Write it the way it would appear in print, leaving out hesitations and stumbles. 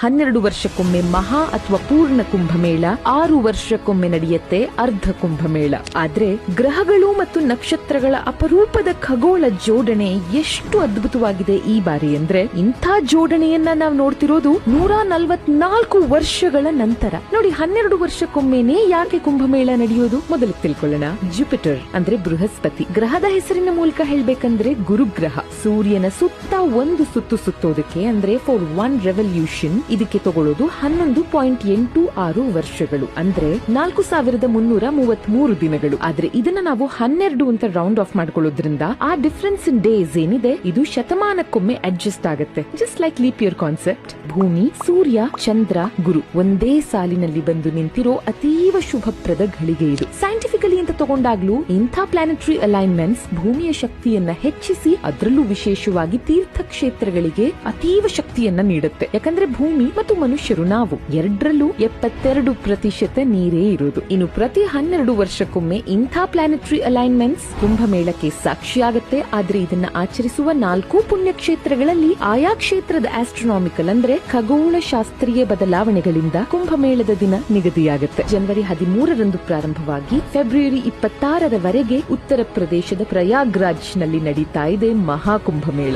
12 ವರ್ಷಕ್ಕೊಮ್ಮೆ ಮಹಾ ಅಥವಾ ಪೂರ್ಣ ಕುಂಭಮೇಳ, 6 ವರ್ಷಕ್ಕೊಮ್ಮೆ ನಡೆಯುತ್ತೆ ಅರ್ಧ ಕುಂಭಮೇಳ. ಆದ್ರೆ ಗ್ರಹಗಳು ಮತ್ತು ನಕ್ಷತ್ರಗಳ ಅಪರೂಪದ ಖಗೋಳ ಜೋಡಣೆ ಎಷ್ಟು ಅದ್ಭುತವಾಗಿದೆ ಈ ಬಾರಿ ಅಂದ್ರೆ, ಇಂಥ ಜೋಡಣೆಯನ್ನ ನಾವು ನೋಡ್ತಿರೋದು 144 ವರ್ಷಗಳ ನಂತರ. ನೋಡಿ, 12 ವರ್ಷಕ್ಕೊಮ್ಮೆನೆ ಯಾಕೆ ಕುಂಭಮೇಳ ನಡೆಯೋದು ಮೊದಲು ತಿಳ್ಕೊಳ್ಳೋಣ. ಜುಪಿಟರ್ ಅಂದ್ರೆ ಬೃಹಸ್ಪತಿ ಗ್ರಹದ ಹೆಸರಿನ ಮೂಲಕ ಹೇಳ್ಬೇಕಂದ್ರೆ ಗುರುಗ್ರಹ. ಸೂರ್ಯನ ಸುತ್ತ ಒಂದು ಸುತ್ತು ಸುತ್ತೋದಕ್ಕೆ ಅಂದ್ರೆ ಫಾರ್ 1 ರೆವಲ್ಯೂಷನ್ ಇದಕ್ಕೆ ತಗೊಳ್ಳೋದು 11.86 ವರ್ಷಗಳು, ಅಂದ್ರೆ 4333 ದಿನಗಳು. ಆದ್ರೆ ಇದನ್ನ ನಾವು 12 ಅಂತ ರೌಂಡ್ ಆಫ್ ಮಾಡ್ಕೊಳ್ಳೋದ್ರಿಂದ ಆ ಡಿಫರೆನ್ಸ್ ಇನ್ ಡೇಸ್ ಏನಿದೆ ಇದು ಶತಮಾನಕ್ಕೊಮ್ಮೆ ಅಡ್ಜಸ್ಟ್ ಆಗುತ್ತೆ. Just like leap year concept. ಭೂಮಿ, ಸೂರ್ಯ, ಚಂದ್ರ, ಗುರು ಒಂದೇ ಸಾಲಿನಲ್ಲಿ ಬಂದು ನಿಂತಿರೋ ಅತೀವ ಶುಭಪ್ರದ ಘಳಿಗೆ ಇದು. ಸೈಂಟಿಫಿಕಲಿ ಅಂತ ತಗೊಂಡಾಗ್ಲೂ ಇಂಥ ಪ್ಲಾನೆಟರಿ ಅಲೈನ್ಮೆಂಟ್ಸ್ ಭೂಮಿಯ ಶಕ್ತಿಯನ್ನ ಹೆಚ್ಚಿಸಿ ಅದರಲ್ಲೂ ವಿಶೇಷವಾಗಿ ತೀರ್ಥ ಕ್ಷೇತ್ರಗಳಿಗೆ ಅತೀವ ಶಕ್ತಿಯನ್ನ ನೀಡುತ್ತೆ. ಯಾಕಂದ್ರೆ ಭೂಮಿ ಮತ್ತು ಮನುಷ್ಯರು ನಾವು ಎರಡರಲ್ಲೂ 72% ನೀರೇ ಇರೋದು. ಇನ್ನು ಪ್ರತಿ 12 ವರ್ಷಕ್ಕೊಮ್ಮೆ ಇಂಥ ಪ್ಲಾನೆಟರಿ ಅಲೈನ್ಮೆಂಟ್ಸ್ ಕುಂಭಮೇಳಕ್ಕೆ ಸಾಕ್ಷಿಯಾಗುತ್ತೆ. ಆದ್ರೆ ಇದನ್ನ ಆಚರಿಸುವ 4 ಪುಣ್ಯಕ್ಷೇತ್ರಗಳಲ್ಲಿ ಆಯಾ ಕ್ಷೇತ್ರದ ಆಸ್ಟ್ರೋನಾಮಿಕಲ್ ಅಂದ್ರೆ ಖಗೋಳ ಶಾಸ್ತ್ರೀಯ ಬದಲಾವಣೆಗಳಿಂದ ಕುಂಭಮೇಳದ ದಿನ ನಿಗದಿಯಾಗುತ್ತೆ. ಜನವರಿ 13ರಂದು ಪ್ರಾರಂಭವಾಗಿ ಫೆಬ್ರವರಿ 26ರವರೆಗೆ ಉತ್ತರ ಪ್ರದೇಶದ ಪ್ರಯಾಗ್ರಾಜ್ ನಲ್ಲಿ ನಡೀತಾ ಇದೆ ಮಹಾಕುಂಭಮೇಳ.